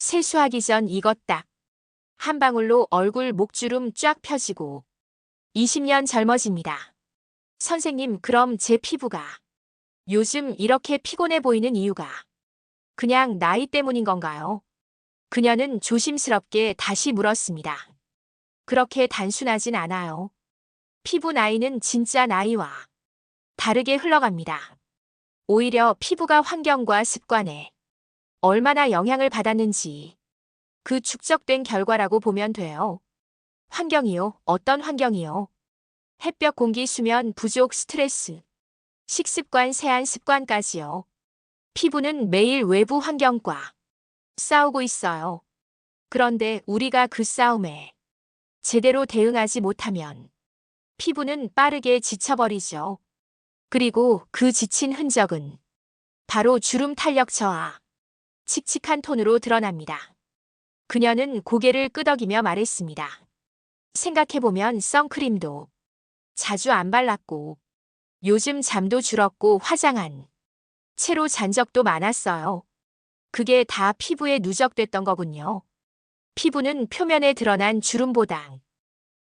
세수하기 전 이것 딱. 한 방울로 얼굴 목주름 쫙 펴지고 20년 젊어집니다. 선생님, 그럼 제 피부가 요즘 이렇게 피곤해 보이는 이유가 그냥 나이 때문인 건가요? 그녀는 조심스럽게 다시 물었습니다. 그렇게 단순하진 않아요. 피부 나이는 진짜 나이와 다르게 흘러갑니다. 오히려 피부가 환경과 습관에 얼마나 영향을 받았는지 그 축적된 결과라고 보면 돼요. 환경이요? 어떤 환경이요? 햇볕, 공기, 수면 부족, 스트레스, 식습관, 세안 습관까지요. 피부는 매일 외부 환경과 싸우고 있어요. 그런데 우리가 그 싸움에 제대로 대응하지 못하면 피부는 빠르게 지쳐버리죠. 그리고 그 지친 흔적은 바로 주름, 탄력 저하, 칙칙한 톤으로 드러납니다. 그녀는 고개를 끄덕이며 말했습니다. 생각해보면 선크림도 자주 안 발랐고 요즘 잠도 줄었고 화장한 채로 잔 적도 많았어요. 그게 다 피부에 누적됐던 거군요. 피부는 표면에 드러난 주름보다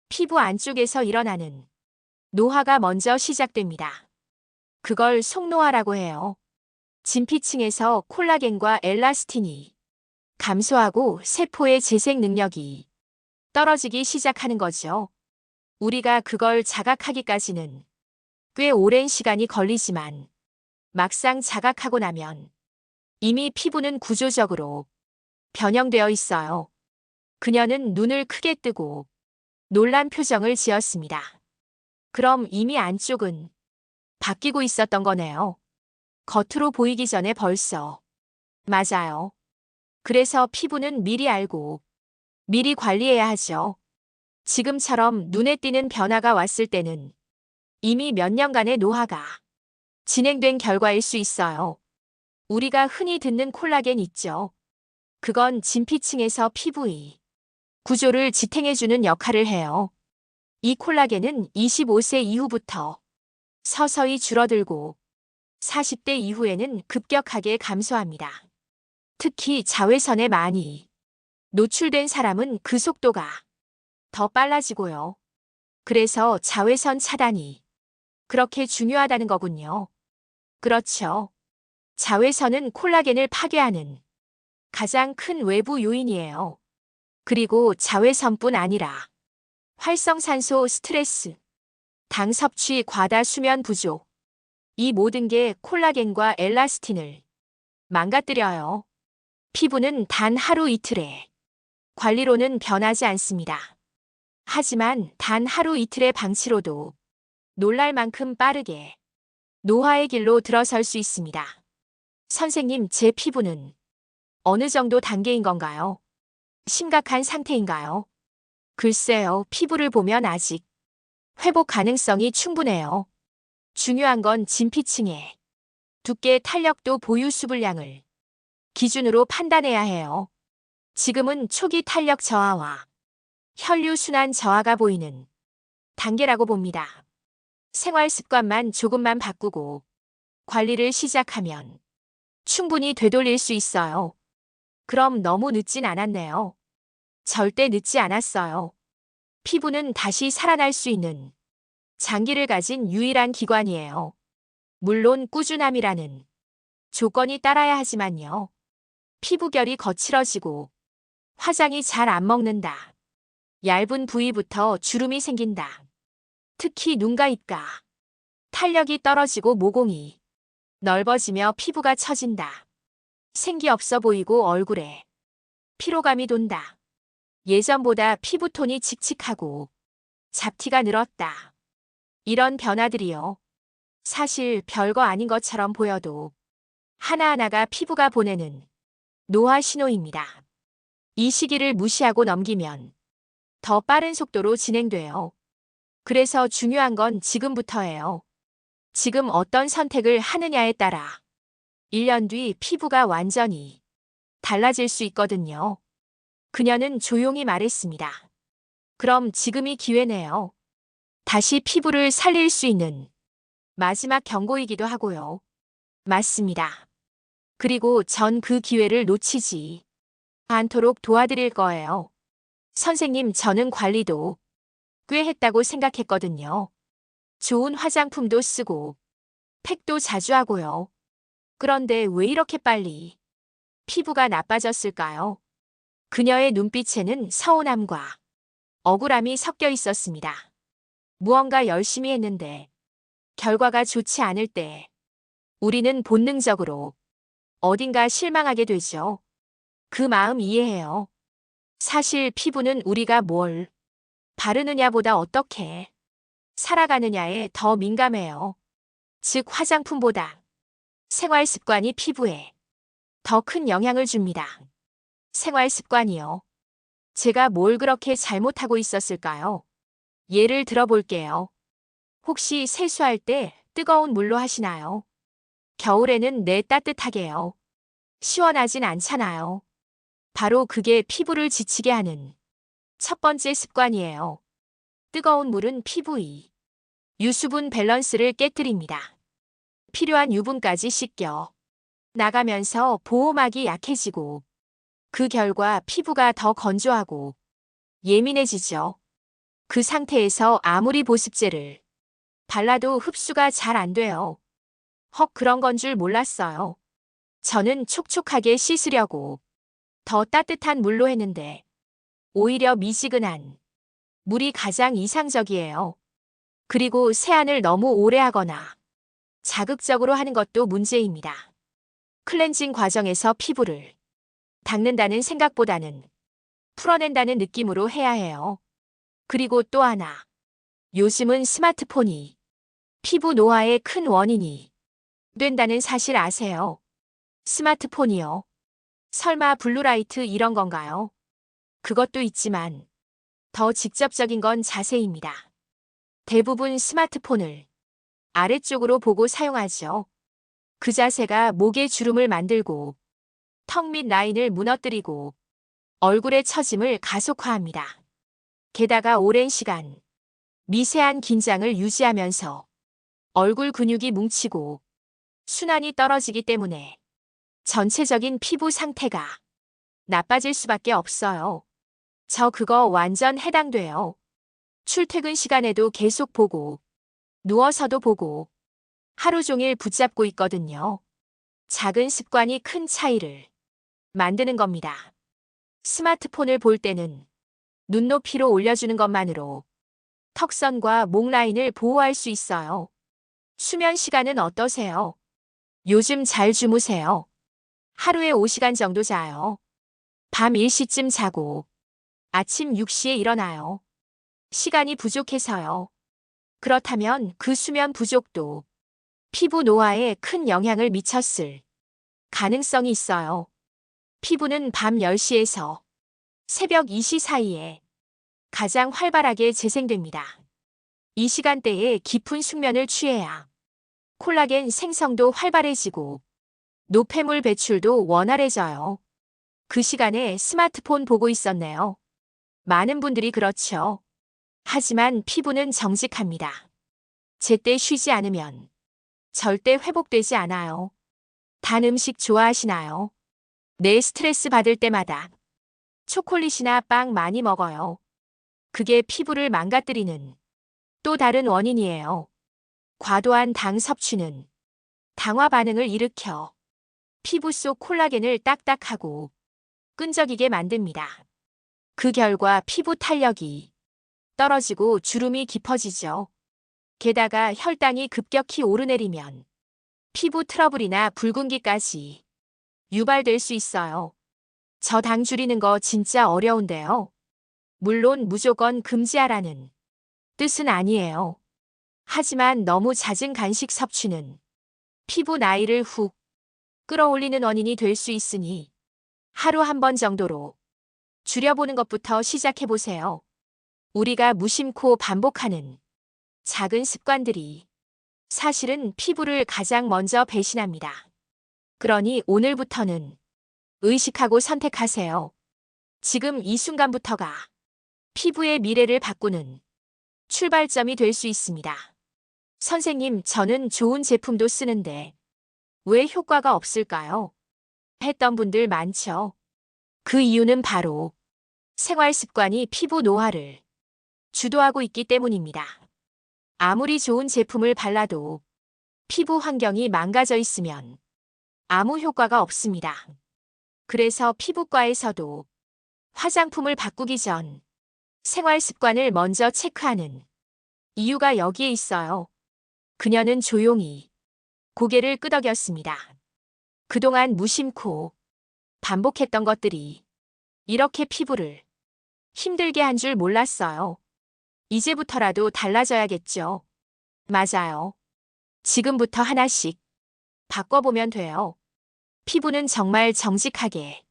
피부 안쪽에서 일어나는 노화가 먼저 시작됩니다. 그걸 속노화라고 해요. 진피층에서 콜라겐과 엘라스틴이 감소하고 세포의 재생 능력이 떨어지기 시작하는 거죠. 우리가 그걸 자각하기까지는 꽤 오랜 시간이 걸리지만 막상 자각하고 나면 이미 피부는 구조적으로 변형되어 있어요. 그녀는 눈을 크게 뜨고 놀란 표정을 지었습니다. 그럼 이미 안쪽은 바뀌고 있었던 거네요. 겉으로 보이기 전에 벌써. 맞아요. 그래서 피부는 미리 알고 미리 관리해야 하죠. 지금처럼 눈에 띄는 변화가 왔을 때는 이미 몇 년간의 노화가 진행된 결과일 수 있어요. 우리가 흔히 듣는 콜라겐 있죠. 그건 진피층에서 피부의 구조를 지탱해주는 역할을 해요. 이 콜라겐은 25세 이후부터 서서히 줄어들고 40대 이후에는 급격하게 감소합니다. 특히 자외선에 많이 노출된 사람은 그 속도가 더 빨라지고요. 그래서 자외선 차단이 그렇게 중요하다는 거군요. 그렇죠. 자외선은 콜라겐을 파괴하는 가장 큰 외부 요인이에요. 그리고 자외선뿐 아니라 활성산소, 스트레스, 당 섭취, 과다 수면 부족, 이 모든 게 콜라겐과 엘라스틴을 망가뜨려요. 피부는 단 하루 이틀의 관리로는 변하지 않습니다. 하지만 단 하루 이틀의 방치로도 놀랄 만큼 빠르게 노화의 길로 들어설 수 있습니다. 선생님, 제 피부는 어느 정도 단계인 건가요? 심각한 상태인가요? 글쎄요, 피부를 보면 아직 회복 가능성이 충분해요. 중요한 건 진피층의 두께, 탄력도, 보유 수분량을 기준으로 판단해야 해요. 지금은 초기 탄력 저하와 혈류순환 저하가 보이는 단계라고 봅니다. 생활 습관만 조금만 바꾸고 관리를 시작하면 충분히 되돌릴 수 있어요. 그럼 너무 늦진 않았네요. 절대 늦지 않았어요. 피부는 다시 살아날 수 있는 장기를 가진 유일한 기관이에요. 물론 꾸준함이라는 조건이 따라야 하지만요. 피부결이 거칠어지고 화장이 잘 안 먹는다. 얇은 부위부터 주름이 생긴다. 특히 눈과 입가. 탄력이 떨어지고 모공이 넓어지며 피부가 처진다. 생기 없어 보이고 얼굴에 피로감이 돈다. 예전보다 피부톤이 칙칙하고 잡티가 늘었다. 이런 변화들이요. 사실 별거 아닌 것처럼 보여도 하나하나가 피부가 보내는 노화 신호입니다. 이 시기를 무시하고 넘기면 더 빠른 속도로 진행돼요. 그래서 중요한 건 지금부터예요. 지금 어떤 선택을 하느냐에 따라 1년 뒤 피부가 완전히 달라질 수 있거든요. 그녀는 조용히 말했습니다. 그럼 지금이 기회네요. 다시 피부를 살릴 수 있는 마지막 경고이기도 하고요. 맞습니다. 그리고 전 그 기회를 놓치지 않도록 도와드릴 거예요. 선생님, 저는 관리도 꽤 했다고 생각했거든요. 좋은 화장품도 쓰고 팩도 자주 하고요. 그런데 왜 이렇게 빨리 피부가 나빠졌을까요? 그녀의 눈빛에는 서운함과 억울함이 섞여 있었습니다. 무언가 열심히 했는데 결과가 좋지 않을 때 우리는 본능적으로 어딘가 실망하게 되죠. 그 마음 이해해요. 사실 피부는 우리가 뭘 바르느냐보다 어떻게 살아가느냐에 더 민감해요. 즉, 화장품보다 생활 습관이 피부에 더 큰 영향을 줍니다. 생활 습관이요. 제가 뭘 그렇게 잘못하고 있었을까요? 예를 들어볼게요. 혹시 세수할 때 뜨거운 물로 하시나요? 겨울에는 네, 따뜻하게요. 시원하진 않잖아요. 바로 그게 피부를 지치게 하는 첫 번째 습관이에요. 뜨거운 물은 피부의 유수분 밸런스를 깨뜨립니다. 필요한 유분까지 씻겨 나가면서 보호막이 약해지고 그 결과 피부가 더 건조하고 예민해지죠. 그 상태에서 아무리 보습제를 발라도 흡수가 잘 안 돼요. 헉, 그런 건 줄 몰랐어요. 저는 촉촉하게 씻으려고 더 따뜻한 물로 했는데 오히려 미지근한 물이 가장 이상적이에요. 그리고 세안을 너무 오래 하거나 자극적으로 하는 것도 문제입니다. 클렌징 과정에서 피부를 닦는다는 생각보다는 풀어낸다는 느낌으로 해야 해요. 그리고 또 하나. 요즘은 스마트폰이 피부 노화의 큰 원인이 된다는 사실 아세요? 스마트폰이요. 설마 블루라이트 이런 건가요? 그것도 있지만 더 직접적인 건 자세입니다. 대부분 스마트폰을 아래쪽으로 보고 사용하죠. 그 자세가 목에 주름을 만들고 턱 밑 라인을 무너뜨리고 얼굴의 처짐을 가속화합니다. 게다가 오랜 시간 미세한 긴장을 유지하면서 얼굴 근육이 뭉치고 순환이 떨어지기 때문에 전체적인 피부 상태가 나빠질 수밖에 없어요. 저 그거 완전 해당돼요. 출퇴근 시간에도 계속 보고 누워서도 보고 하루 종일 붙잡고 있거든요. 작은 습관이 큰 차이를 만드는 겁니다. 스마트폰을 볼 때는 눈높이로 올려주는 것만으로 턱선과 목 라인을 보호할 수 있어요. 수면 시간은 어떠세요? 요즘 잘 주무세요? 하루에 5시간 정도 자요. 밤 1시쯤 자고 아침 6시에 일어나요. 시간이 부족해서요. 그렇다면 그 수면 부족도 피부 노화에 큰 영향을 미쳤을 가능성이 있어요. 피부는 밤 10시에서 새벽 2시 사이에 가장 활발하게 재생됩니다. 이 시간대에 깊은 숙면을 취해야 콜라겐 생성도 활발해지고 노폐물 배출도 원활해져요. 그 시간에 스마트폰 보고 있었네요. 많은 분들이 그렇죠. 하지만 피부는 정직합니다. 제때 쉬지 않으면 절대 회복되지 않아요. 단 음식 좋아하시나요? 내 스트레스 받을 때마다 초콜릿이나 빵 많이 먹어요. 그게 피부를 망가뜨리는 또 다른 원인이에요. 과도한 당 섭취는 당화 반응을 일으켜 피부 속 콜라겐을 딱딱하고 끈적이게 만듭니다. 그 결과 피부 탄력이 떨어지고 주름이 깊어지죠. 게다가 혈당이 급격히 오르내리면 피부 트러블이나 붉은기까지 유발될 수 있어요. 저 당 줄이는 거 진짜 어려운데요. 물론 무조건 금지하라는 뜻은 아니에요. 하지만 너무 잦은 간식 섭취는 피부 나이를 훅 끌어올리는 원인이 될 수 있으니 하루 한 번 정도로 줄여보는 것부터 시작해보세요. 우리가 무심코 반복하는 작은 습관들이 사실은 피부를 가장 먼저 배신합니다. 그러니 오늘부터는 의식하고 선택하세요. 지금 이 순간부터가 피부의 미래를 바꾸는 출발점이 될 수 있습니다. 선생님, 저는 좋은 제품도 쓰는데 왜 효과가 없을까요? 했던 분들 많죠. 그 이유는 바로 생활 습관이 피부 노화를 주도하고 있기 때문입니다. 아무리 좋은 제품을 발라도 피부 환경이 망가져 있으면 아무 효과가 없습니다. 그래서 피부과에서도 화장품을 바꾸기 전 생활 습관을 먼저 체크하는 이유가 여기에 있어요. 그녀는 조용히 고개를 끄덕였습니다. 그동안 무심코 반복했던 것들이 이렇게 피부를 힘들게 한 줄 몰랐어요. 이제부터라도 달라져야겠죠. 맞아요. 지금부터 하나씩 바꿔보면 돼요. 피부는 정말 정직하게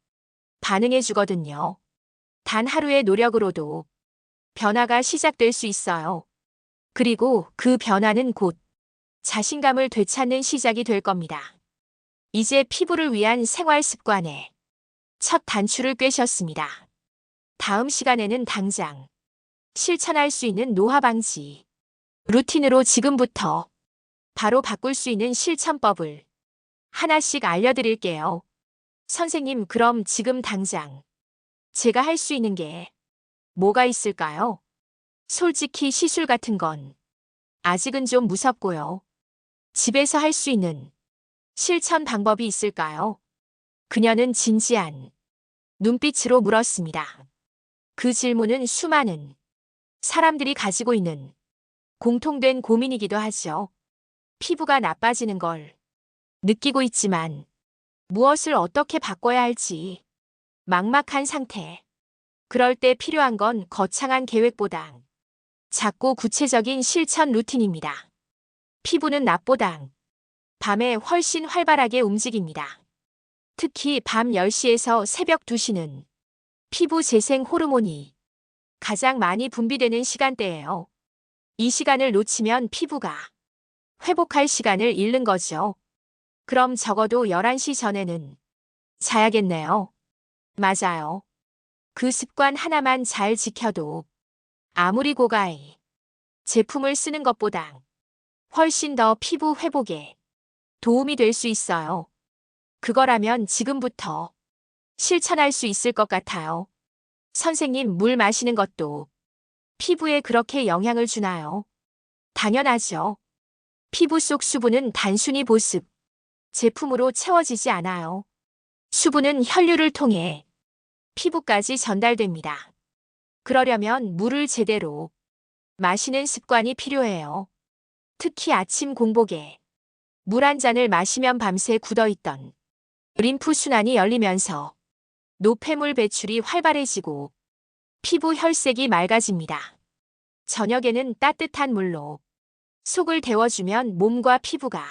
반응해 주거든요. 단 하루의 노력으로도 변화가 시작될 수 있어요. 그리고 그 변화는 곧 자신감을 되찾는 시작이 될 겁니다. 이제 피부를 위한 생활 습관의 첫 단추를 꿰셨습니다. 다음 시간에는 당장 실천할 수 있는 노화 방지 루틴으로 지금부터 바로 바꿀 수 있는 실천법을 하나씩 알려드릴게요. 선생님, 그럼 지금 당장 제가 할 수 있는 게 뭐가 있을까요? 솔직히 시술 같은 건 아직은 좀 무섭고요. 집에서 할 수 있는 실천 방법이 있을까요? 그녀는 진지한 눈빛으로 물었습니다. 그 질문은 수많은 사람들이 가지고 있는 공통된 고민이기도 하죠. 피부가 나빠지는 걸 느끼고 있지만 무엇을 어떻게 바꿔야 할지 막막한 상태. 그럴 때 필요한 건 거창한 계획보다 작고 구체적인 실천 루틴입니다. 피부는 낮보다 밤에 훨씬 활발하게 움직입니다. 특히 밤 10시에서 새벽 2시는 피부 재생 호르몬이 가장 많이 분비되는 시간대예요. 이 시간을 놓치면 피부가 회복할 시간을 잃는 거죠. 그럼 적어도 11시 전에는 자야겠네요. 맞아요. 그 습관 하나만 잘 지켜도 아무리 고가의 제품을 쓰는 것보다 훨씬 더 피부 회복에 도움이 될 수 있어요. 그거라면 지금부터 실천할 수 있을 것 같아요. 선생님, 물 마시는 것도 피부에 그렇게 영향을 주나요? 당연하죠. 피부 속 수분은 단순히 보습 제품으로 채워지지 않아요. 수분은 혈류를 통해 피부까지 전달됩니다. 그러려면 물을 제대로 마시는 습관이 필요해요. 특히 아침 공복에 물 한 잔을 마시면 밤새 굳어있던 림프 순환이 열리면서 노폐물 배출이 활발해지고 피부 혈색이 맑아집니다. 저녁에는 따뜻한 물로 속을 데워주면 몸과 피부가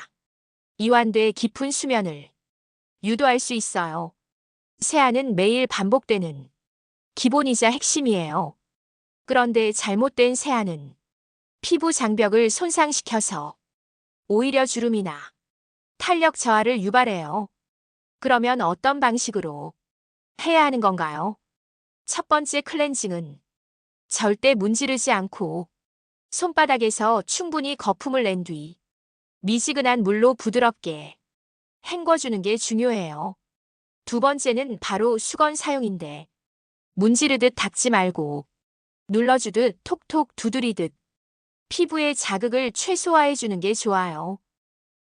이완돼 깊은 수면을 유도할 수 있어요. 세안은 매일 반복되는 기본이자 핵심이에요. 그런데 잘못된 세안은 피부 장벽을 손상시켜서 오히려 주름이나 탄력 저하를 유발해요. 그러면 어떤 방식으로 해야 하는 건가요? 첫 번째, 클렌징은 절대 문지르지 않고 손바닥에서 충분히 거품을 낸 뒤 미지근한 물로 부드럽게 헹궈주는 게 중요해요. 두 번째는 바로 수건 사용인데 문지르듯 닦지 말고 눌러주듯 톡톡 두드리듯 피부의 자극을 최소화해주는 게 좋아요.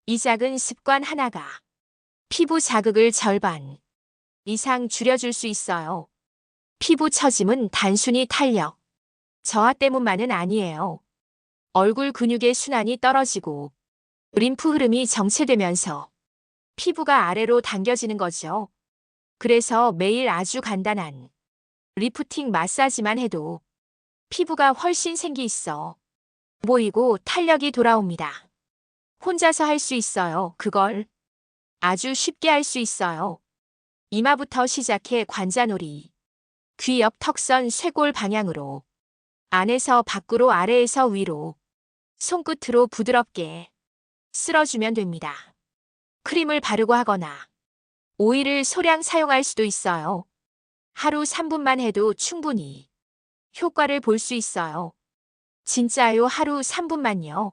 이 작은 습관 하나가 피부 자극을 절반 이상 줄여줄 수 있어요. 피부 처짐은 단순히 탄력 저하 때문만은 아니에요. 얼굴 근육의 순환이 떨어지고 림프 흐름이 정체되면서 피부가 아래로 당겨지는 거죠. 그래서 매일 아주 간단한 리프팅 마사지만 해도 피부가 훨씬 생기 있어 보이고 탄력이 돌아옵니다. 혼자서 할 수 있어요. 그걸 아주 쉽게 할 수 있어요. 이마부터 시작해 관자놀이, 귀 옆 턱선 쇄골 방향으로 안에서 밖으로 아래에서 위로 손끝으로 부드럽게 쓸어주면 됩니다. 크림을 바르고 하거나 오일을 소량 사용할 수도 있어요. 하루 3분만 해도 충분히 효과를 볼 수 있어요. 진짜요? 하루 3분만요?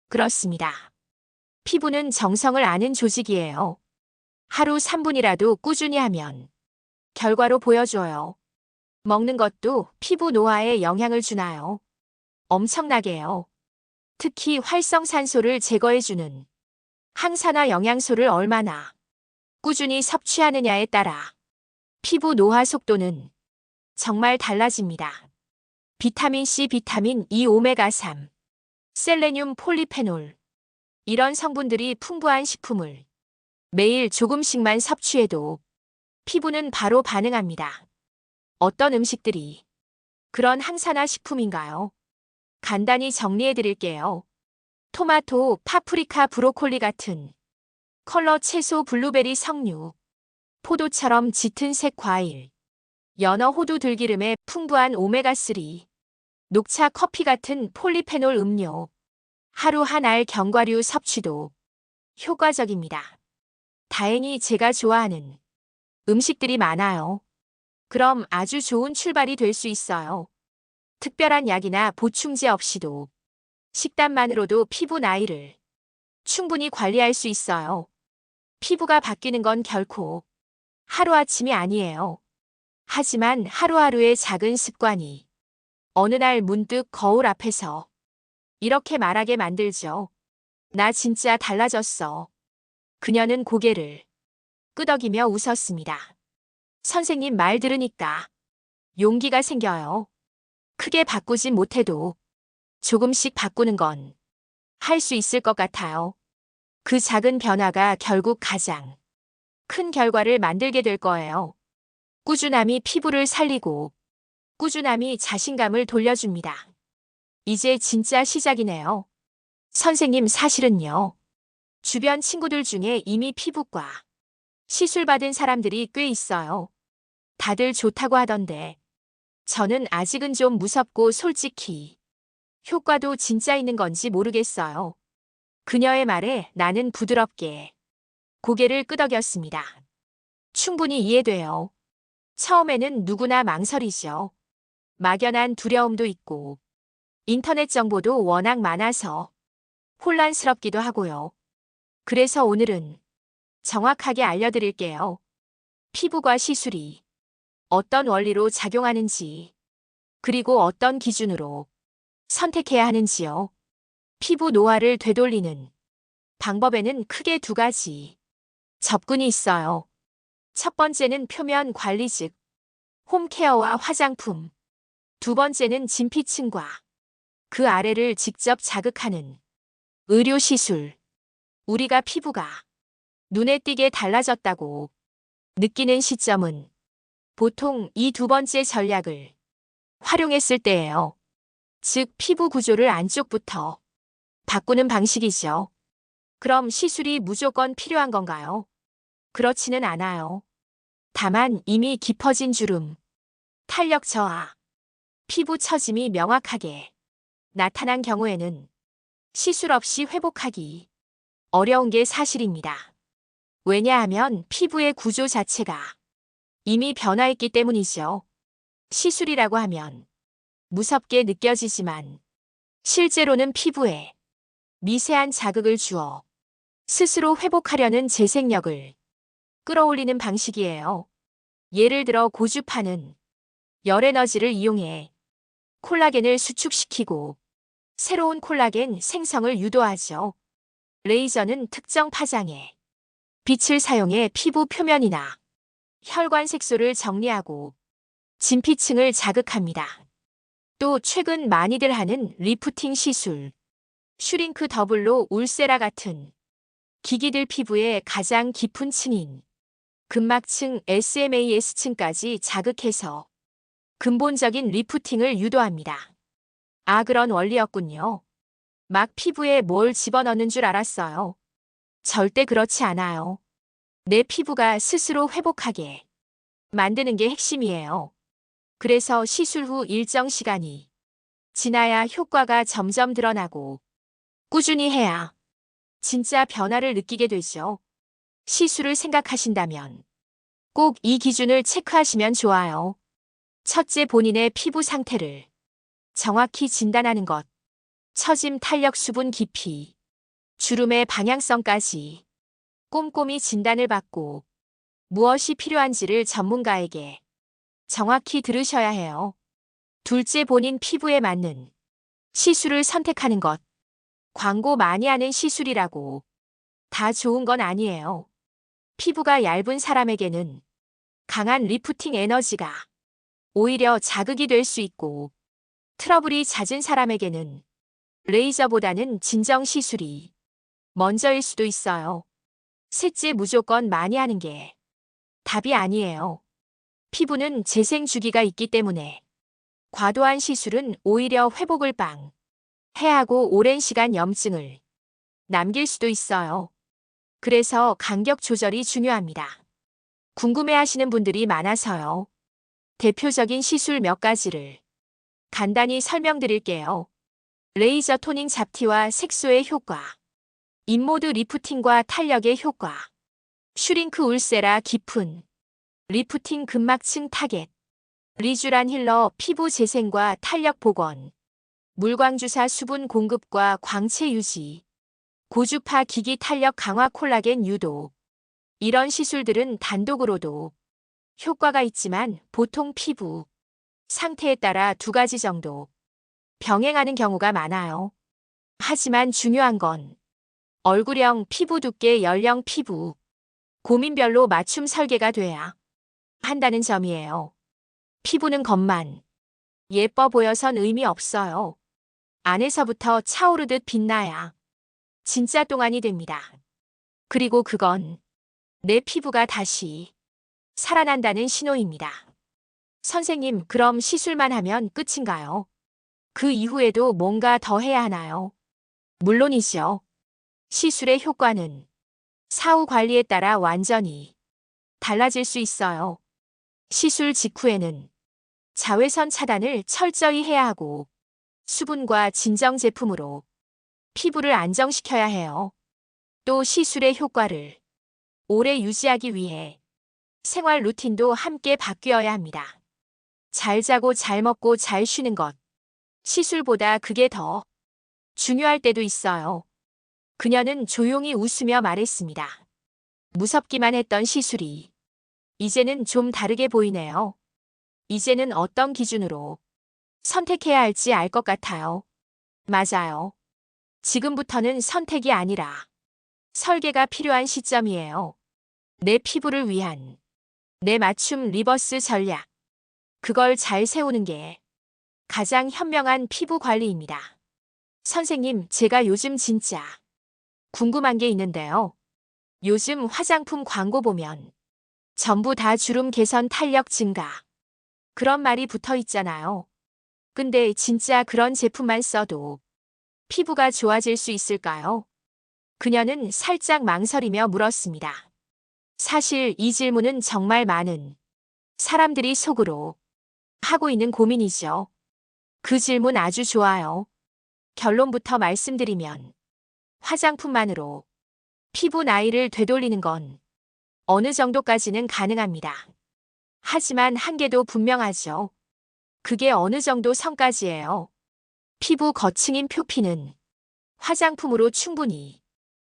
그렇습니다. 피부는 정성을 아는 조직이에요. 하루 3분이라도 꾸준히 하면 결과로 보여줘요. 먹는 것도 피부 노화에 영향을 주나요? 엄청나게요. 특히 활성산소를 제거해주는 항산화 영양소를 얼마나 꾸준히 섭취하느냐에 따라 피부 노화 속도는 정말 달라집니다. 비타민C, 비타민 E, 오메가3, 셀레늄, 폴리페놀 이런 성분들이 풍부한 식품을 매일 조금씩만 섭취해도 피부는 바로 반응합니다. 어떤 음식들이 그런 항산화 식품인가요? 간단히 정리해 드릴게요. 토마토, 파프리카, 브로콜리 같은 컬러 채소, 블루베리, 석류, 포도처럼 짙은 색 과일, 연어, 호두, 들기름에 풍부한 오메가3, 녹차, 커피 같은 폴리페놀 음료, 하루 한 알 견과류 섭취도 효과적입니다. 다행히 제가 좋아하는 음식들이 많아요. 그럼 아주 좋은 출발이 될 수 있어요. 특별한 약이나 보충제 없이도 식단만으로도 피부 나이를 충분히 관리할 수 있어요. 피부가 바뀌는 건 결코 하루아침이 아니에요. 하지만 하루하루의 작은 습관이 어느 날 문득 거울 앞에서 이렇게 말하게 만들죠. 나 진짜 달라졌어. 그녀는 고개를 끄덕이며 웃었습니다. 선생님 말 들으니까 용기가 생겨요. 크게 바꾸진 못해도 조금씩 바꾸는 건 할 수 있을 것 같아요. 그 작은 변화가 결국 가장 큰 결과를 만들게 될 거예요. 꾸준함이 피부를 살리고 꾸준함이 자신감을 돌려줍니다. 이제 진짜 시작이네요. 선생님 사실은요. 주변 친구들 중에 이미 피부과 시술 받은 사람들이 꽤 있어요. 다들 좋다고 하던데 저는 아직은 좀 무섭고 솔직히 효과도 진짜 있는 건지 모르겠어요. 그녀의 말에 나는 부드럽게 고개를 끄덕였습니다. 충분히 이해돼요. 처음에는 누구나 망설이죠. 막연한 두려움도 있고 인터넷 정보도 워낙 많아서 혼란스럽기도 하고요. 그래서 오늘은 정확하게 알려드릴게요. 피부과 시술이 어떤 원리로 작용하는지, 그리고 어떤 기준으로 선택해야 하는지요. 피부 노화를 되돌리는 방법에는 크게 두 가지 접근이 있어요. 첫 번째는 표면 관리 즉 홈케어와 화장품. 두 번째는 진피층과 그 아래를 직접 자극하는 의료 시술. 우리가 피부가 눈에 띄게 달라졌다고 느끼는 시점은 보통 이 두 번째 전략을 활용했을 때예요. 즉 피부 구조를 안쪽부터 바꾸는 방식이죠. 그럼 시술이 무조건 필요한 건가요? 그렇지는 않아요. 다만 이미 깊어진 주름, 탄력 저하, 피부 처짐이 명확하게 나타난 경우에는 시술 없이 회복하기 어려운 게 사실입니다. 왜냐하면 피부의 구조 자체가 이미 변화했기 때문이죠. 시술이라고 하면 무섭게 느껴지지만 실제로는 피부에 미세한 자극을 주어 스스로 회복하려는 재생력을 끌어올리는 방식이에요. 예를 들어 고주파는 열 에너지를 이용해 콜라겐을 수축시키고 새로운 콜라겐 생성을 유도하죠. 레이저는 특정 파장의 빛을 사용해 피부 표면이나 혈관 색소를 정리하고 진피층을 자극합니다. 또 최근 많이들 하는 리프팅 시술, 슈링크 더블로 울세라 같은 기기들 피부의 가장 깊은 층인 근막층 SMAS층까지 자극해서 근본적인 리프팅을 유도합니다. 아, 그런 원리였군요. 막 피부에 뭘 집어넣는 줄 알았어요. 절대 그렇지 않아요. 내 피부가 스스로 회복하게 만드는 게 핵심이에요. 그래서 시술 후 일정 시간이 지나야 효과가 점점 드러나고 꾸준히 해야 진짜 변화를 느끼게 되죠. 시술을 생각하신다면 꼭 이 기준을 체크하시면 좋아요. 첫째, 본인의 피부 상태를 정확히 진단하는 것. 처짐, 탄력, 수분 깊이, 주름의 방향성까지 꼼꼼히 진단을 받고 무엇이 필요한지를 전문가에게 정확히 들으셔야 해요. 둘째, 본인 피부에 맞는 시술을 선택하는 것. 광고 많이 하는 시술이라고 다 좋은 건 아니에요. 피부가 얇은 사람에게는 강한 리프팅 에너지가 오히려 자극이 될 수 있고, 트러블이 잦은 사람에게는 레이저보다는 진정 시술이 먼저일 수도 있어요. 셋째, 무조건 많이 하는 게 답이 아니에요. 피부는 재생 주기가 있기 때문에 과도한 시술은 오히려 회복을 해야 하고 오랜 시간 염증을 남길 수도 있어요. 그래서 간격 조절이 중요합니다. 궁금해하시는 분들이 많아서요. 대표적인 시술 몇 가지를 간단히 설명드릴게요. 레이저 토닝 잡티와 색소의 효과, 인모드 리프팅과 탄력의 효과, 슈링크 울세라 깊은 리프팅 근막층 타겟, 리쥬란 힐러 피부 재생과 탄력 복원, 물광주사 수분 공급과 광채 유지, 고주파 기기 탄력 강화 콜라겐 유도. 이런 시술들은 단독으로도 효과가 있지만 보통 피부 상태에 따라 2가지 정도 병행하는 경우가 많아요. 하지만 중요한 건 얼굴형, 피부 두께, 연령, 피부 고민별로 맞춤 설계가 돼야 한다는 점이에요. 피부는 겉만 예뻐 보여선 의미 없어요. 안에서부터 차오르듯 빛나야 진짜 동안이 됩니다. 그리고 그건 내 피부가 다시 살아난다는 신호입니다. 선생님, 그럼 시술만 하면 끝인가요? 그 이후에도 뭔가 더 해야 하나요? 물론이죠. 시술의 효과는 사후 관리에 따라 완전히 달라질 수 있어요. 시술 직후에는 자외선 차단을 철저히 해야 하고 수분과 진정 제품으로 피부를 안정시켜야 해요. 또 시술의 효과를 오래 유지하기 위해 생활 루틴도 함께 바뀌어야 합니다. 잘 자고 잘 먹고 잘 쉬는 것. 시술보다 그게 더 중요할 때도 있어요. 그녀는 조용히 웃으며 말했습니다. 무섭기만 했던 시술이 이제는 좀 다르게 보이네요. 이제는 어떤 기준으로 선택해야 할지 알 것 같아요. 맞아요. 지금부터는 선택이 아니라 설계가 필요한 시점이에요. 내 피부를 위한 내 맞춤 리버스 전략. 그걸 잘 세우는 게 가장 현명한 피부 관리입니다. 선생님, 제가 요즘 진짜 궁금한 게 있는데요. 요즘 화장품 광고 보면 전부 다 주름 개선 탄력 증가. 그런 말이 붙어 있잖아요. 근데 진짜 그런 제품만 써도 피부가 좋아질 수 있을까요? 그녀는 살짝 망설이며 물었습니다. 사실 이 질문은 정말 많은 사람들이 속으로 하고 있는 고민이죠. 그 질문 아주 좋아요. 결론부터 말씀드리면 화장품만으로 피부 나이를 되돌리는 건 어느 정도까지는 가능합니다. 하지만 한계도 분명하죠. 그게 어느 정도 선까지예요. 피부 거층인 표피는 화장품으로 충분히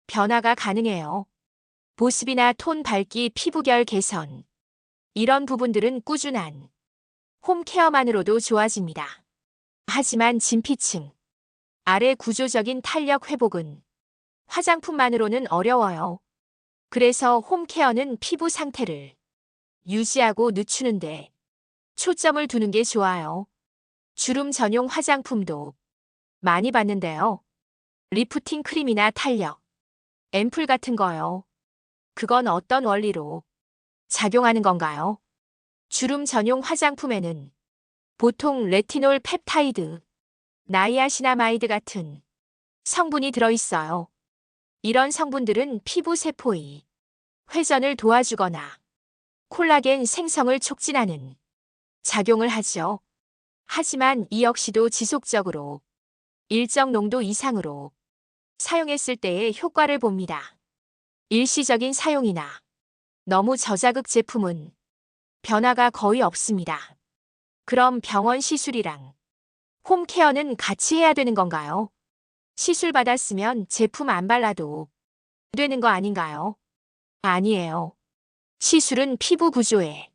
변화가 가능해요. 보습이나 톤 밝기, 피부결 개선. 이런 부분들은 꾸준한 홈케어만으로도 좋아집니다. 하지만 진피층 아래 구조적인 탄력 회복은 화장품만으로는 어려워요. 그래서 홈케어는 피부 상태를 유지하고 늦추는데 초점을 두는 게 좋아요. 주름 전용 화장품도 많이 봤는데요. 리프팅 크림이나 탄력, 앰플 같은 거요. 그건 어떤 원리로 작용하는 건가요? 주름 전용 화장품에는 보통 레티놀 펩타이드, 나이아시나마이드 같은 성분이 들어있어요. 이런 성분들은 피부 세포의 회전을 도와주거나 콜라겐 생성을 촉진하는 작용을 하죠. 하지만 이 역시도 지속적으로 일정 농도 이상으로 사용했을 때의 효과를 봅니다. 일시적인 사용이나 너무 저자극 제품은 변화가 거의 없습니다. 그럼 병원 시술이랑 홈케어는 같이 해야 되는 건가요? 시술 받았으면 제품 안 발라도 되는 거 아닌가요? 아니에요. 시술은 피부 구조에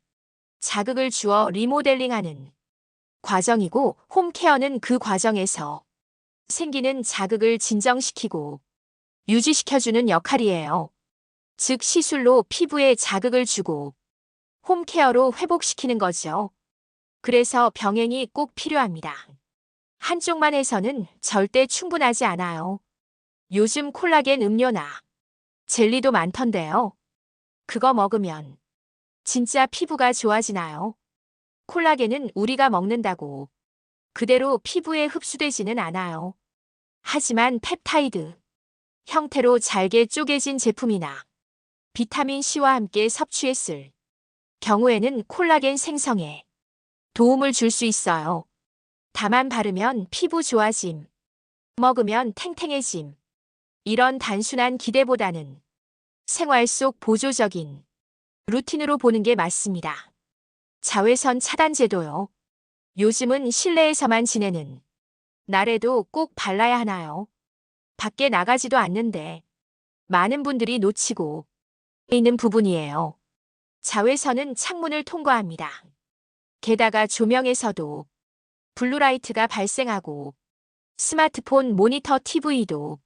자극을 주어 리모델링하는 과정이고, 홈케어는 그 과정에서 생기는 자극을 진정시키고 유지시켜주는 역할이에요. 즉, 시술로 피부에 자극을 주고 홈케어로 회복시키는 거죠. 그래서 병행이 꼭 필요합니다. 한쪽만 해서는 절대 충분하지 않아요. 요즘 콜라겐 음료나 젤리도 많던데요. 그거 먹으면 진짜 피부가 좋아지나요? 콜라겐은 우리가 먹는다고 그대로 피부에 흡수되지는 않아요. 하지만 펩타이드 형태로 잘게 쪼개진 제품이나 비타민C와 함께 섭취했을 경우에는 콜라겐 생성에 도움을 줄 수 있어요. 다만 바르면 피부 좋아짐, 먹으면 탱탱해짐, 이런 단순한 기대보다는 생활 속 보조적인 루틴으로 보는 게 맞습니다. 자외선 차단제도요. 요즘은 실내에서만 지내는 날에도 꼭 발라야 하나요? 밖에 나가지도 않는데 많은 분들이 놓치고 있는 부분이에요. 자외선은 창문을 통과합니다. 게다가 조명에서도 블루라이트가 발생하고 스마트폰, 모니터, TV도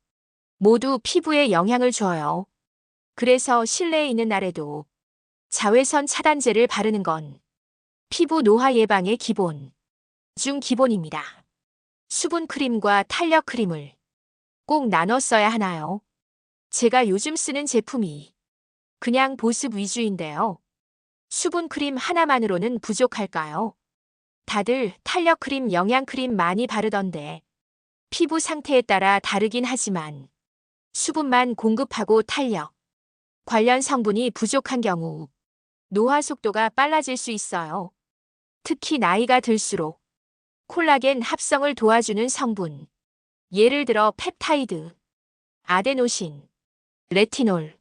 모두 피부에 영향을 줘요. 그래서 실내에 있는 날에도 자외선 차단제를 바르는 건 피부 노화 예방의 기본 중 기본입니다. 수분 크림과 탄력 크림을 꼭 나눠 써야 하나요? 제가 요즘 쓰는 제품이 그냥 보습 위주인데요. 수분 크림 하나만으로는 부족할까요? 다들 탄력 크림, 영양 크림 많이 바르던데 피부 상태에 따라 다르긴 하지만 수분만 공급하고 탄력 관련 성분이 부족한 경우 노화 속도가 빨라질 수 있어요. 특히 나이가 들수록 콜라겐 합성을 도와주는 성분, 예를 들어 펩타이드, 아데노신, 레티놀,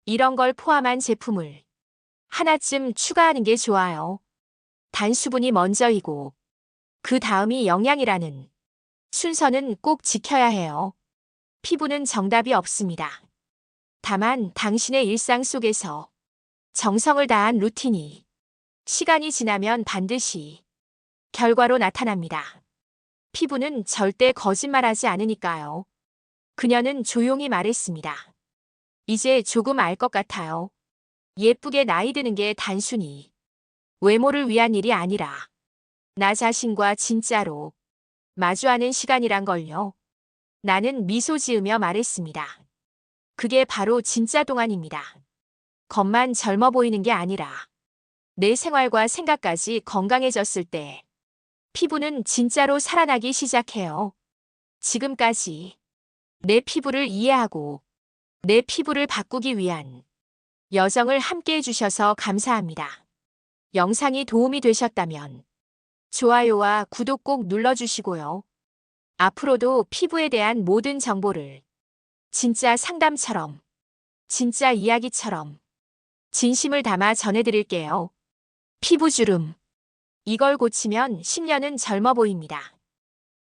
이런 걸 포함한 제품을 하나쯤 추가하는 게 좋아요. 단수분이 먼저이고 그 다음이 영양이라는 순서는 꼭 지켜야 해요. 피부는 정답이 없습니다. 다만 당신의 일상 속에서 정성을 다한 루틴이 시간이 지나면 반드시 결과로 나타납니다. 피부는 절대 거짓말하지 않으니까요. 그녀는 조용히 말했습니다. 이제 조금 알 것 같아요. 예쁘게 나이 드는 게 단순히 외모를 위한 일이 아니라 나 자신과 진짜로 마주하는 시간이란 걸요. 나는 미소 지으며 말했습니다. 그게 바로 진짜 동안입니다. 겉만 젊어 보이는 게 아니라 내 생활과 생각까지 건강해졌을 때 피부는 진짜로 살아나기 시작해요. 지금까지 내 피부를 이해하고 내 피부를 바꾸기 위한 여정을 함께 해주셔서 감사합니다. 영상이 도움이 되셨다면 좋아요와 구독 꼭 눌러주시고요. 앞으로도 피부에 대한 모든 정보를 진짜 상담처럼, 진짜 이야기처럼 진심을 담아 전해드릴게요. 피부주름. 이걸 고치면 10년은 젊어 보입니다.